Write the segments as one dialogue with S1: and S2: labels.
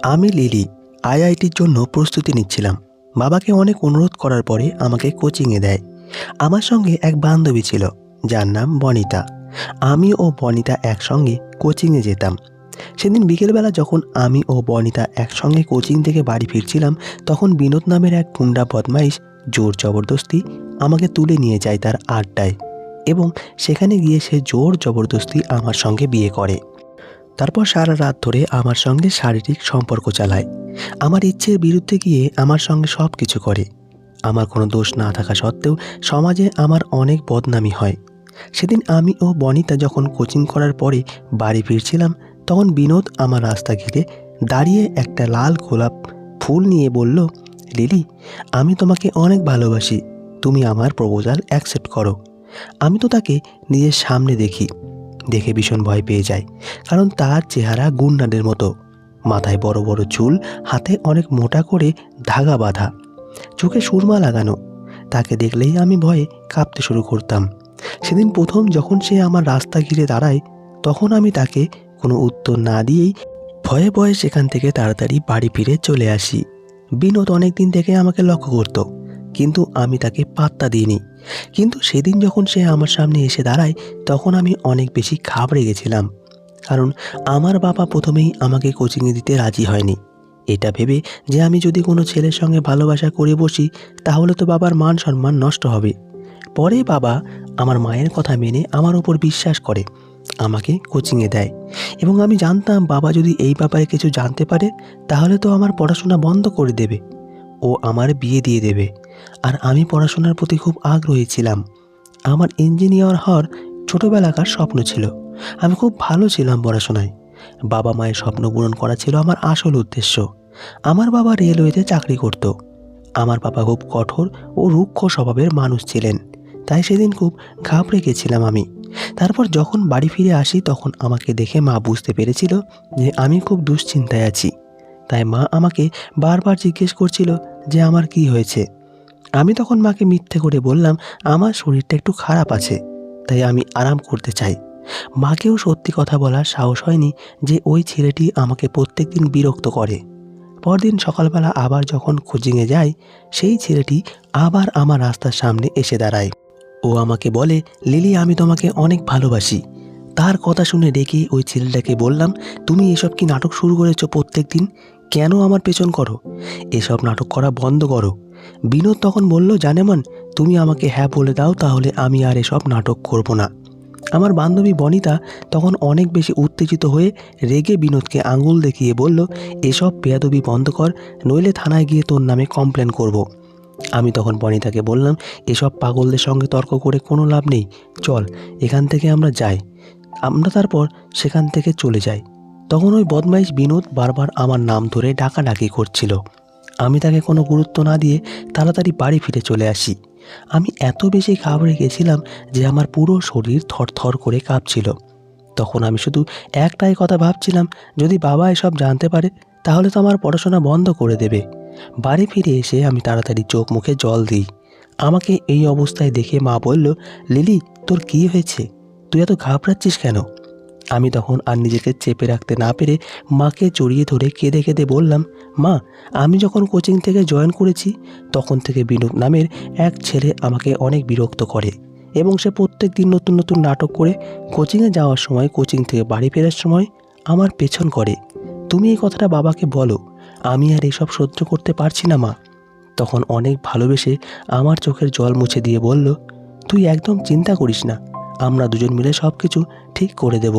S1: আমি লিলি আইআইটির জন্য প্রস্তুতি নিচ্ছিলাম। বাবাকে অনেক অনুরোধ করার পরে আমাকে কোচিংয়ে দেয়। আমার সঙ্গে এক বান্ধবী ছিল যার নাম বনিতা। আমি ও বনিতা একসঙ্গে কোচিংয়ে যেতাম। সেদিন বিকেলবেলা যখন আমি ও বনিতা একসঙ্গে কোচিং থেকে বাড়ি ফিরছিলাম, তখন বিনোদ নামের এক গুন্ডা বদমাইশ জোর জবরদস্তি আমাকে তুলে নিয়ে যায় তার আড্ডায়, এবং সেখানে গিয়ে সে জোর জবরদস্তি আমার সঙ্গে বিয়ে করে। তারপর সারা রাত ধরে আমার সঙ্গে শারীরিক সম্পর্ক চালায়। আমার ইচ্ছের বিরুদ্ধে গিয়ে আমার সঙ্গে সব কিছু করে। আমার কোনো দোষ না থাকা সত্ত্বেও সমাজে আমার অনেক বদনামি হয়। সেদিন আমি ও বনিতা যখন কোচিং করার পরে বাড়ি ফিরছিলাম, তখন বিনোদ আমার রাস্তা ঘিরে দাঁড়িয়ে একটা লাল গোলাপ ফুল নিয়ে বলল, লিলি, আমি তোমাকে অনেক ভালোবাসি, তুমি আমার প্রপোজাল অ্যাকসেপ্ট করো। আমি তো তাকে নিজের সামনে দেখে ভীষণ ভয় পেয়ে যাই, কারণ তার চেহারা গুন্ডাদের মতো। মাথায় বড় বড় চুল, হাতে অনেক মোটা করে ধাগা বাঁধা, চোখে সুরমা লাগানো। তাকে দেখলেই আমি ভয়ে কাঁপতে শুরু করতাম। সেদিন প্রথম যখন সে আমার রাস্তা ঘিরে দাঁড়ায়, তখন আমি তাকে কোনো উত্তর না দিয়েই ভয়ে ভয়ে সেখান থেকে তাড়াতাড়ি বাড়ি ফিরে চলে আসি। বিনোদ অনেক দিন থেকে আমাকে লক্ষ্য করত, কিন্তু আমি তাকে পাত্তা দিইনি। কিন্তু সেদিন যখন সে আমার সামনে এসে দাঁড়ায়, তখন আমি অনেক বেশি ঘাবড়ে গেছিলাম। কারণ আমার বাবা প্রথমেই আমাকে কোচিংয়ে দিতে রাজি হয়নি, এটা ভেবে যে আমি যদি কোনো ছেলের সঙ্গে ভালোবাসা করে বসি, তাহলে তো বাবার মান সম্মান নষ্ট হবে। পরে বাবা আমার মায়ের কথা মেনে আমার ওপর বিশ্বাস করে আমাকে কোচিংয়ে দেয়, এবং আমি জানতাম বাবা যদি এই ব্যাপারে কিছু জানতে পারে, তাহলে তো আমার পড়াশোনা বন্ধ করে দেবে, ও আমার বিয়ে দিয়ে দেবে। আর আমি পড়াশোনার প্রতি খুব আগ্রহী ছিলাম। আমার ইঞ্জিনিয়ার হওয়ার ছোটোবেলাকার স্বপ্ন ছিল। আমি খুব ভালো ছিলাম পড়াশোনায়। বাবা মায়ের স্বপ্ন পূরণ করা ছিল আমার আসল উদ্দেশ্য। আমার বাবা রেলওয়েতে চাকরি করত। আমার বাবা খুব কঠোর ও রুক্ষ স্বভাবের মানুষ ছিলেন, তাই সেদিন খুব ঘাবড়ে গেছিলাম আমি। তারপর যখন বাড়ি ফিরে আসি, তখন আমাকে দেখে মা বুঝতে পেরেছিল যে আমি খুব দুশ্চিন্তায় আছি। তাই মা আমাকে বারবার জিজ্ঞেস করছিল যে আমার কি হয়েছে। আমি তখন মাকে মিথ্যে করে বললাম আমার শরীরটা একটু খারাপ আছে, তাই আমি আরাম করতে চাই। মাকেও সত্যি কথা বলার সাহস হয়নি যে ওই ছেলেটি আমাকে প্রত্যেকদিন বিরক্ত করে। পরদিন সকালবেলা আবার যখন কোচিংয়ে যাই, সেই ছেলেটি আবার আমার রাস্তার সামনে এসে দাঁড়ায়। ও আমাকে বলে, লিলি, আমি তোমাকে অনেক ভালোবাসি। তার কথা শুনে রেগে ওই ছেলেটাকে বললাম, তুমি এসব কি নাটক শুরু করেছো প্রত্যেক দিন? কেন আমার পেছন করো? এসব নাটক করা বন্ধ করো। বিনোদ তখন বলল, জানেমান, তুমি আমাকে হ্যাঁ বলে দাও, তাহলে আমি আর এসব নাটক করব না। আমার বান্ধবী বনিতা তখন অনেক বেশি উত্তেজিত হয়ে রেগে বিনোদকে আঙুল দেখিয়ে বলল, এসব বেয়াদবি বন্ধ কর, নইলে থানায় গিয়ে তোর নামে কমপ্লেন করব। আমি তখন বনিতাকে বললাম, এসব পাগলদের সঙ্গে তর্ক করে কোনো লাভ নেই, চল এখান থেকে আমরা যাই। আমরা তারপর সেখান থেকে চলে যাই। তখন ওই বদমাইশ বিনোদ বারবার আমার নাম ধরে ডাকাডাকি করছিল। আমি তাকে কোনো গুরুত্ব না দিয়ে তাড়াতাড়ি বাড়ি ফিরে চলে আসি। আমি এত বেশি ঘাবড়ে গেছিলাম যে আমার পুরো শরীর থরথর করে কাঁপছিল। তখন আমি শুধু একটাই কথা ভাবছিলাম, যদি বাবা এসব জানতে পারে, তাহলে তো আমার পড়াশোনা বন্ধ করে দেবে। বাড়ি ফিরে এসে আমি তাড়াতাড়ি চোখ মুখে জল দিই। আমাকে এই অবস্থায় দেখে মা বলল, লিলি, তোর কী হয়েছে? তুই এত ঘাবড়াচ্ছিস কেন? আমি তখন আর নিজেকে চেপে রাখতে না পেরে মাকে জড়িয়ে ধরে কেঁদে কেঁদে বললাম, মা, আমি যখন কোচিং থেকে জয়েন করেছি, তখন থেকে বিনোদ নামের এক ছেলে আমাকে অনেক বিরক্ত করে, এবং সে প্রত্যেক দিন নতুন নতুন নাটক করে কোচিংয়ে যাওয়ার সময়, কোচিং থেকে বাড়ি ফেরার সময় আমার পেছন করে। তুমি এই কথাটা বাবাকে বলো, আমি আর এসব সহ্য করতে পারছি না, মা। তখন অনেক ভালোবেসে আমার চোখের জল মুছে দিয়ে বলল, তুই একদম চিন্তা করিস না, আমরা দুজন মিলে সব কিছু ঠিক করে দেব।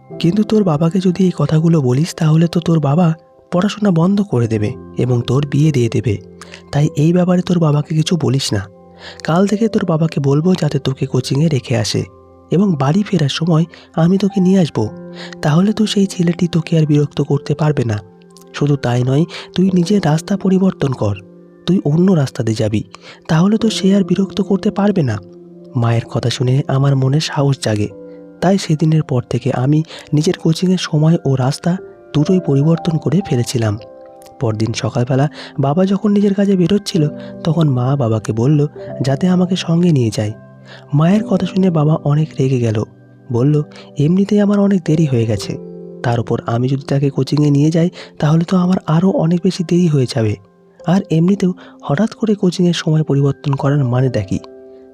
S1: কিন্তু তোর বাবাকে যদি এই কথাগুলো বলিস, তাহলে তো তোর বাবা পড়াশোনা বন্ধ করে দেবে এবং তোর বিয়ে দিয়ে দেবে। তাই এই ব্যাপারে তোর বাবাকে কিছু বলিস না। কাল থেকে তোর বাবাকে বলবো যাতে তোকে কোচিংয়ে রেখে আসে, এবং বাড়ি ফেরার সময় আমি তোকে নিয়ে আসবো। তাহলে তো সেই ছেলেটি তোকে আর বিরক্ত করতে পারবে না। শুধু তাই নয়, তুই নিজের রাস্তা পরিবর্তন কর, তুই অন্য রাস্তা দিয়ে যাবি, তাহলে তো সে আর বিরক্ত করতে পারবে না। মায়ের কথা শুনে আমার মনে সাহস জাগে। তাই সেদিনের পর থেকে আমি নিজের কোচিংয়ের সময় ও রাস্তা দুটোই পরিবর্তন করে ফেলেছিলাম। পরদিন সকালবেলা বাবা যখন নিজের কাজে বেরোচ্ছিল, তখন মা বাবাকে বলল যাতে আমাকে সঙ্গে নিয়ে যায়। মায়ের কথা শুনে বাবা অনেক রেগে গেল, বলল, এমনিতেই আমার অনেক দেরি হয়ে গেছে, তার উপর আমি যদি তাকে কোচিংয়ে নিয়ে যাই তাহলে তো আমার আরও অনেক বেশি দেরি হয়ে যাবে। আর এমনিতেও হঠাৎ করে কোচিংয়ের সময় পরিবর্তন করার মানেটা কী?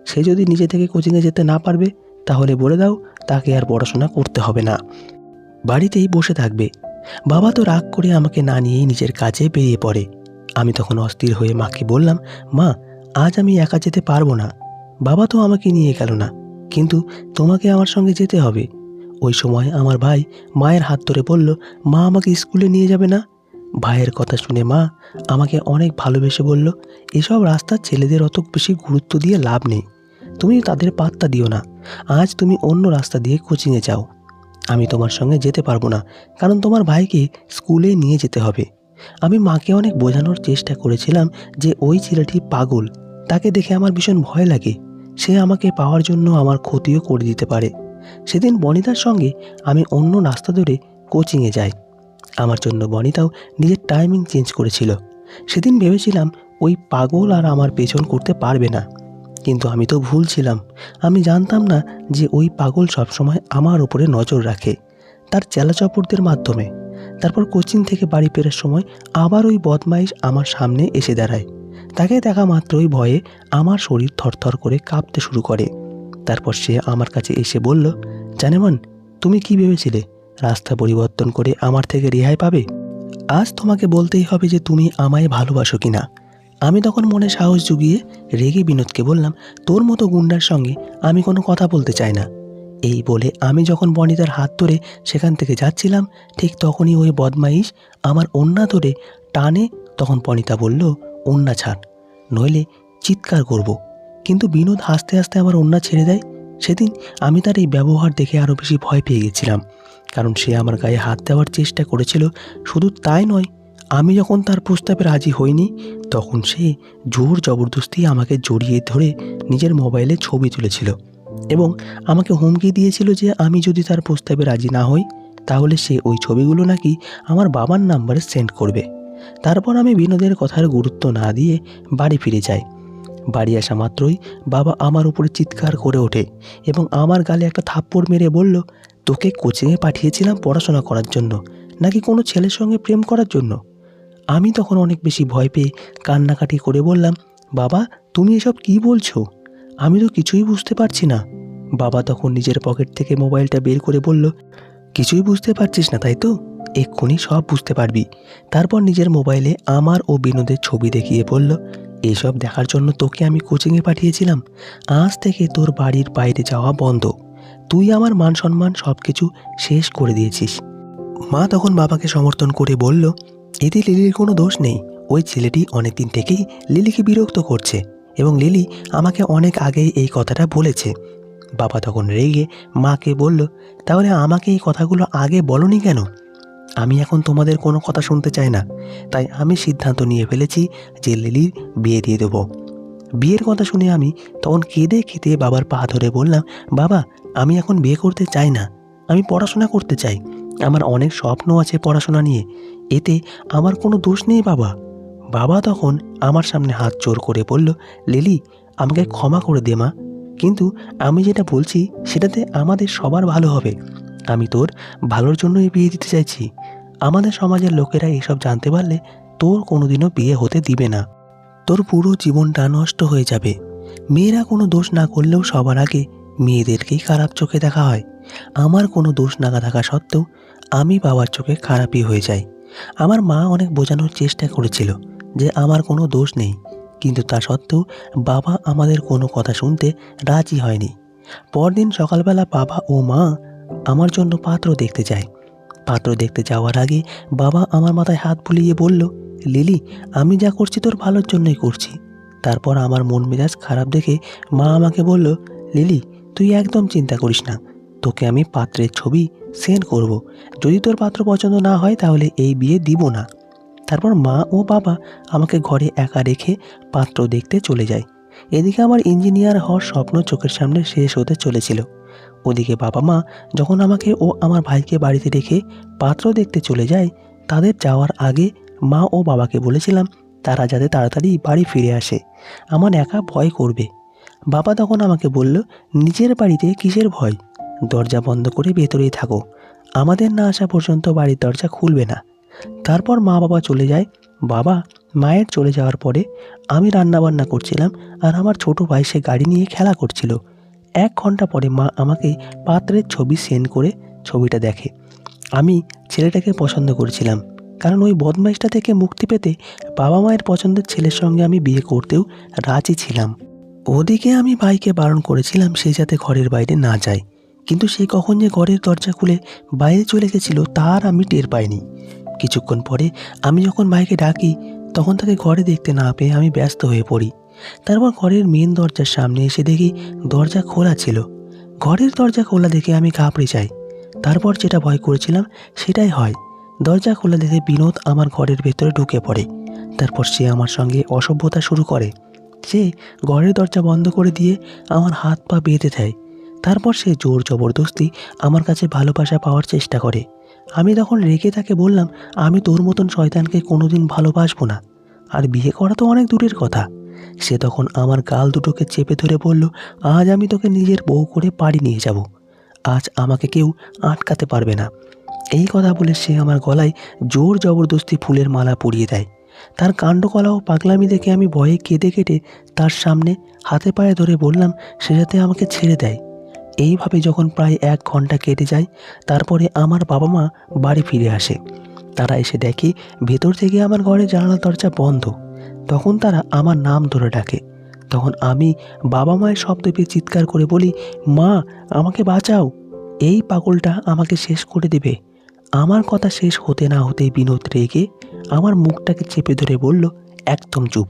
S1: সে যদি নিজে থেকে কোচিংয়ে যেতে না পারবে তাহলে বলে দাও তাকে আর পড়াশোনা করতে হবে না, বাড়িতেই বসে থাকবে। বাবা তো রাগ করে আমাকে না নিয়েই নিজের কাজে বেরিয়ে পড়ে। আমি তখন অস্থির হয়ে মাকে বললাম, মা, আজ আমি একা যেতে পারবো না। বাবা তো আমাকে নিয়ে গেল না, কিন্তু তোমাকে আমার সঙ্গে যেতে হবে। ওই সময় আমার ভাই মায়ের হাত ধরে বলল, মা আমাকে স্কুলে নিয়ে যাবে না? ভাইয়ের কথা শুনে মা আমাকে অনেক ভালোবেসে বলল, এসব রাস্তার ছেলেদের অত বেশি গুরুত্ব দিয়ে লাভ নেই, তুমি তাদের পাত্তা দিও না। আজ তুমি অন্য রাস্তা দিয়ে কোচিংয়ে যাও। আমি তোমার সঙ্গে যেতে পারবো না, কারণ তোমার ভাইকে স্কুলে নিয়ে যেতে হবে। আমি মাকে অনেক বোঝানোর চেষ্টা করেছিলাম যে ওই ছেলেটি পাগল, তাকে দেখে আমার ভীষণ ভয় লাগে, সে আমাকে পাওয়ার জন্য আমার ক্ষতিও করে দিতে পারে। সেদিন বনিতার সঙ্গে আমি অন্য রাস্তা ধরে কোচিংয়ে যাই। আমার জন্য বনিতাও নিজের টাইমিং চেঞ্জ করেছিল। সেদিন ভেবেছিলাম ওই পাগল আর আমার পেছন করতে পারবে না, কিন্তু আমি তো ভুল ছিলাম। আমি জানতাম না যে ওই পাগল সবসময় আমার উপরে নজর রাখে, তার চেলাচপড়দের মাধ্যমে। তারপর কোচিং থেকে বাড়ি ফেরার সময় আবার ওই বদমাইশ আমার সামনে এসে দাঁড়ায়। তাকে দেখা মাত্রই ভয়ে আমার শরীর থরথর করে কাঁপতে শুরু করে। তারপর সে আমার কাছে এসে বলল, জানেমান, তুমি কি ভেবেছিলে রাস্তা পরিবর্তন করে আমার থেকে রেহাই পাবে? আজ তোমাকে বলতেই হবে যে তুমি আমায় ভালোবাসো কিনা। আমি তখন মনে সাহস জুগিয়ে রেগে বিনোদকে বললাম, তোর মতো গুন্ডার সঙ্গে আমি কোনো কথা বলতে চাই না। এই বলে আমি যখন বনিতার হাত ধরে সেখান থেকে যাচ্ছিলাম, ঠিক তখনই ওই বদমাইশ আমার ওড়না ধরে টানে। তখন বনিতা বলল, ওড়না ছাড়, নইলে চিৎকার করব। কিন্তু বিনোদ হাসতে হাসতে আমার ওড়না ছেড়ে দেয়। সেদিন আমি তার এই ব্যবহার দেখে আরও বেশি ভয় পেয়ে গেছিলাম, কারণ সে আমার গায়ে হাত দেওয়ার চেষ্টা করেছিল। শুধু তাই নয়, আমি যখন তার প্রস্তাবে রাজি হইনি তখন সে জোর জবরদস্তি আমাকে জড়িয়ে ধরে নিজের মোবাইলে ছবি তুলেছিল এবং আমাকে হুমকি দিয়েছিল যে আমি যদি তার প্রস্তাবে রাজি না হই তাহলে সে ওই ছবিগুলো নাকি আমার বাবার নাম্বারে সেন্ড করবে। তারপর আমি বিনোদের কথার গুরুত্ব না দিয়ে বাড়ি ফিরে যাই। বাড়ি আসা মাত্রই বাবা আমার উপরে চিৎকার করে ওঠে এবং আমার গালে একটা থাপ্পড় মেরে বলল, তোকে কোচিংয়ে পাঠিয়েছিলাম পড়াশোনা করার জন্য, নাকি কোনো ছেলের সঙ্গে প্রেম করার জন্য? আমি তখন অনেক বেশি ভয় পেয়ে কান্নাকাটি করে বললাম, বাবা, তুমি এসব কি বলছো? আমি তো কিছুই বুঝতে পারছি না। বাবা তখন নিজের পকেট থেকে মোবাইলটা বের করে বলল, কিছুই বুঝতে পারছিস না তাই তো? এক্ষুনি সব বুঝতে পারবি। তারপর নিজের মোবাইলে আমার ও বিনোদের ছবি দেখিয়ে বলল, এসব দেখার জন্য তোকে আমি কোচিংয়ে পাঠিয়েছিলাম। আজ থেকে তোর বাড়ির বাইরে যাওয়া বন্ধ। তুই আমার মান সম্মান সব কিছু শেষ করে দিয়েছিস। মা তখন বাবাকে সমর্থন করে বলল, এতে লিলির কোনো দোষ নেই। ওই ছেলেটি অনেকদিন থেকেই লিলিকে বিরক্ত করছে এবং লিলি আমাকে অনেক আগেই এই কথাটা বলেছে। বাবা তখন রেগে মাকে বলল, তাহলে আমাকে এই কথাগুলো আগে বলনি কেন? আমি এখন তোমাদের কোনো কথা শুনতে চাই না, তাই আমি সিদ্ধান্ত নিয়ে ফেলেছি যে লিলির বিয়ে দিয়ে দেবো। বিয়ের কথা শুনে আমি তখন কেঁদে কেঁদে বাবার পা ধরে বললাম, বাবা, আমি এখন বিয়ে করতে চাই না, আমি পড়াশোনা করতে চাই। আমার অনেক স্বপ্ন আছে পড়াশোনা নিয়ে, এতে আমার কোনো দোষ নেই বাবা। বাবা তখন আমার সামনে হাত জোর করে বলল, লিলি, আমাকে ক্ষমা করে দে মা, কিন্তু আমি যেটা বলছি সেটাতে আমাদের সবার ভালো হবে। আমি তোর ভালোর জন্যই বিয়ে দিতে চাইছি। আমাদের সমাজের লোকেরা এসব জানতে পারলে তোর কোনোদিনও বিয়ে হতে দিবে না, তোর পুরো জীবনটা নষ্ট হয়ে যাবে। মেয়েরা কোনো দোষ না করলেও সবার আগে মেয়েদেরকেই খারাপ চোখে দেখা হয়। আমার কোনো দোষ না থাকা সত্ত্বেও আমি বাবার চোখে খারাপই হয়ে যাই। আমার মা অনেক বোঝানোর চেষ্টা করেছিল যে আমার কোনো দোষ নেই, কিন্তু তা সত্ত্বেও বাবা আমাদের কোনো কথা শুনতে রাজি হয়নি। পরদিন সকালবেলা বাবা ও মা আমার জন্য পাত্র দেখতে যায়। পাত্র দেখতে যাওয়ার আগে বাবা আমার মাথায় হাত বুলিয়ে বলল, লিলি, আমি যা করছি তোর ভালোর জন্যই করছি। তারপর আমার মন মেজাজ খারাপ দেখে মা আমাকে বলল, লিলি, তুই একদম চিন্তা করিস না, তোকে আমি পাত্রের ছবি সেন্ড করব। যদি তোর পাত্র পছন্দ না হয় তাহলে এই বিয়ে দিব না। তারপর মা ও বাবা আমাকে ঘরে একা রেখে পাত্র দেখতে চলে যায়। এদিকে আমার ইঞ্জিনিয়ার হওয়ার স্বপ্ন চোখের সামনে শেষ হতে চলেছিল। ওদিকে বাবা মা যখন আমাকে ও আমার ভাইকে বাড়িতে রেখে পাত্র দেখতে চলে যায়, তাদের যাওয়ার আগে মা ও বাবাকে বলেছিলাম তারা যাতে তাড়াতাড়ি বাড়ি ফিরে আসে, আমার একা ভয় করবে। বাবা তখন আমাকে বলল, নিজের বাড়িতে কিসের ভয়? দরজা বন্ধ করে ভেতরেই থাকো, আমাদের না আসা পর্যন্ত বাড়ির দরজা খুলবে না। তারপর মা বাবা চলে যায়। বাবা মায়ের চলে যাওয়ার পরে আমি রান্নাবান্না করছিলাম, আর আমার ছোট ভাই সে গাড়ি নিয়ে খেলা করছিল। 1 ঘন্টা পরে মা আমাকে পাত্রের ছবি সেন্ড করে ছবিটা দেখে। আমি ছেলেটাকে পছন্দ করেছিলাম, কারণ ওই বদমাইশটা থেকে মুক্তি পেতে বাবা মায়ের পছন্দের ছেলের সঙ্গে আমি বিয়ে করতেও রাজি ছিলাম। ওদিকে আমি ভাইকে বারণ করেছিলাম সে যাতে ঘরের বাইরে না যায়, কিন্তু সে কখন যে ঘরের দরজা খুলে বাইরে চলে গেছিল তার আমি টের পাইনি। কিছুক্ষণ পরে আমি যখন ভাইকে ডাকি, তখন তাকে ঘরে দেখতে না পেয়ে আমি ব্যস্ত হয়ে পড়ি। তারপর ঘরের মেন দরজার সামনে এসে দেখি দরজা খোলা ছিল। ঘরের দরজা খোলা দেখে আমি ঘাবড়ে যাই। তারপর যেটা ভয় করেছিলাম সেটাই হয়। দরজা খোলা দেখে বিনোদ আমার ঘরের ভেতরে ঢুকে পড়ে। তারপর সে আমার সঙ্গে অসভ্যতা শুরু করে। সে ঘরের দরজা বন্ধ করে দিয়ে আমার হাত পা বেঁধে দেয়। তারপর সে জোর জবরদস্তি আমার কাছে ভালোবাসা পাওয়ার চেষ্টা করে। আমি তখন রেগে তাকে বললাম, আমি তোর মতন শয়তানকে কোনোদিন ভালোবাসবো না, আর বিয়ে করা তো অনেক দূরের কথা। সে তখন আমার গাল দুটোকে চেপে ধরে বলল, আজ আমি তোকে নিজের বউ করে বাড়ি নিয়ে যাব। আজ আমাকে কেউ আটকাতে পারবে না। এই কথা বলে সে আমার গলায় জোর জবরদস্তি ফুলের মালা পরিয়ে দেয়। তার কাণ্ডকলা ও পাগলামি দেখে আমি ভয়ে কেঁদে কেটে তার সামনে হাতে পায়ে ধরে বললাম সে যাতে আমাকে ছেড়ে দেয়। এইভাবে যখন প্রায় 1 ঘন্টা কেটে যায়, তারপরে আমার বাবা মা বাড়ি ফিরে আসে। তারা এসে দেখে ভেতর থেকে আমার ঘরের জানালা দরজা বন্ধ। তখন তারা আমার নাম ধরে ডাকে। তখন আমি বাবা মায়ের শব্দ পেয়ে চিৎকার করে বলি, মা আমাকে বাঁচাও, এই পাগলটা আমাকে শেষ করে দেবে। আমার কথা শেষ হতে না হতেই বিনোদ রেগে আমার মুখটাকে চেপে ধরে বলল, একদম চুপ,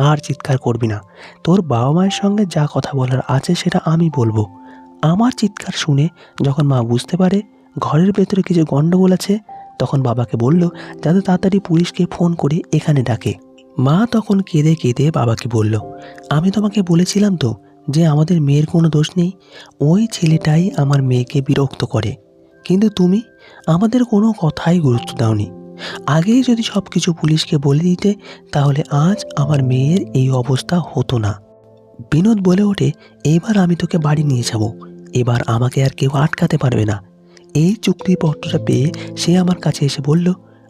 S1: আর চিৎকার করবি না। তোর বাবা মায়ের সঙ্গে যা কথা বলার আছে সেটা আমি বলবো। আমার চিৎকার শুনে যখন মা বুঝতে পারে ঘরের ভেতরে কিছু গন্ডগোল আছে, তখন বাবাকে বলল যাতে তাড়াতাড়ি পুলিশকে ফোন করে এখানে ডাকে। মা তখন কেঁদে কেঁদে বাবাকে বলল, আমি তোমাকে বলেছিলাম তো যে আমাদের মেয়ের কোনো দোষ নেই। ওই ছেলেটাই আমার মেয়েকে বিরক্ত করে, কিন্তু তুমি আমাদের কোনো কথাই গুরুত্ব দাওনি। আগেই যদি সব কিছু পুলিশকে বলে দিতে, তাহলে আজ আমার মেয়ের এই অবস্থা হতো না। বিনোদ বলে ওঠে, এবার আমি তোকে বাড়ি নিয়ে যাব। এবার আমাকে আর কেউ আটকাতে পারবে না। এই চুক্তিপত্রটা পেয়ে সে আমার কাছে এসে বলল,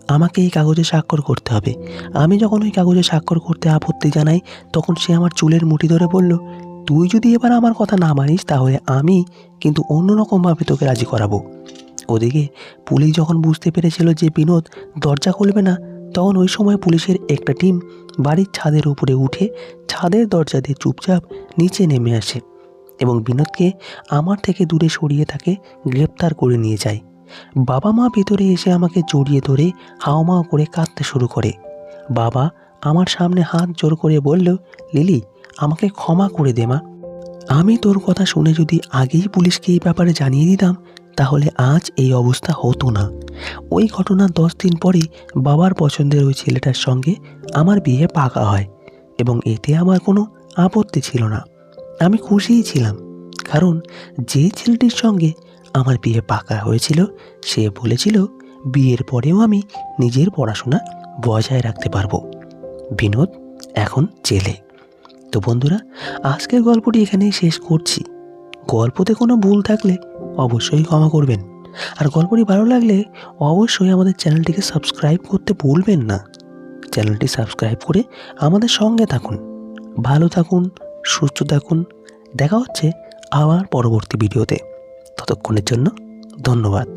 S1: আমাকে এই কাগজে স্বাক্ষর করতে হবে। আমি যখন ওই কাগজে স্বাক্ষর করতে আপত্তি জানাই, তখন সে আমার চুলের মুঠি ধরে বলল, তুই যদি এবার আমার কথা না মানিস তাহলে আমি কিন্তু অন্যরকমভাবে তোকে রাজি করাবো। ওদিকে পুলিশ যখন বুঝতে পেরেছিল যে বিনোদ দরজা খুলবে না, তখন ওই সময় পুলিশের একটা টিম বাড়ির ছাদের উপরে উঠে ছাদের দরজা দিয়ে চুপচাপ নিচে নেমে আসে এবং বিনোদকে আমার থেকে দূরে সরিয়ে তাকে গ্রেপ্তার করে নিয়ে যায়। বাবা মা ভেতরে এসে আমাকে জড়িয়ে ধরে হাওমাও করে কাঁদতে শুরু করে। বাবা আমার সামনে হাত জোর করে বলল, লিলি আমাকে ক্ষমা করে দে মা। আমি তোর কথা শুনে যদি আগেই পুলিশকে এই ব্যাপারে জানিয়ে দিতাম, তাহলে আজ এই অবস্থা হতো না। ওই ঘটনার 10 দিন পরে বাবার পছন্দের ওই ছেলেটার সঙ্গে আমার বিয়ে পাকা হয় এবং এতে আমার কোনো আপত্তি ছিল না। আমি খুশিই ছিলাম, কারণ যে ছেলেটির সঙ্গে আমার বিয়ে পাকা হয়েছিল সে বলেছিল বিয়ের পরেও আমি নিজের পড়াশোনা বজায় রাখতে পারবো। বিনোদ এখন জেলে। তো বন্ধুরা, আজকের গল্পটি এখানেই শেষ করছি। গল্পতে কোনো ভুল থাকলে অবশ্যই ক্ষমা করবেন, আর গল্পটি ভালো লাগলে অবশ্যই আমাদের চ্যানেলটিকে সাবস্ক্রাইব করতে ভুলবেন না। চ্যানেলটি সাবস্ক্রাইব করে আমাদের সঙ্গে থাকুন। ভালো থাকুন, সুস্থ থাকুন। দেখা হচ্ছে আবার পরবর্তী ভিডিওতে। ততক্ষণের জন্য ধন্যবাদ।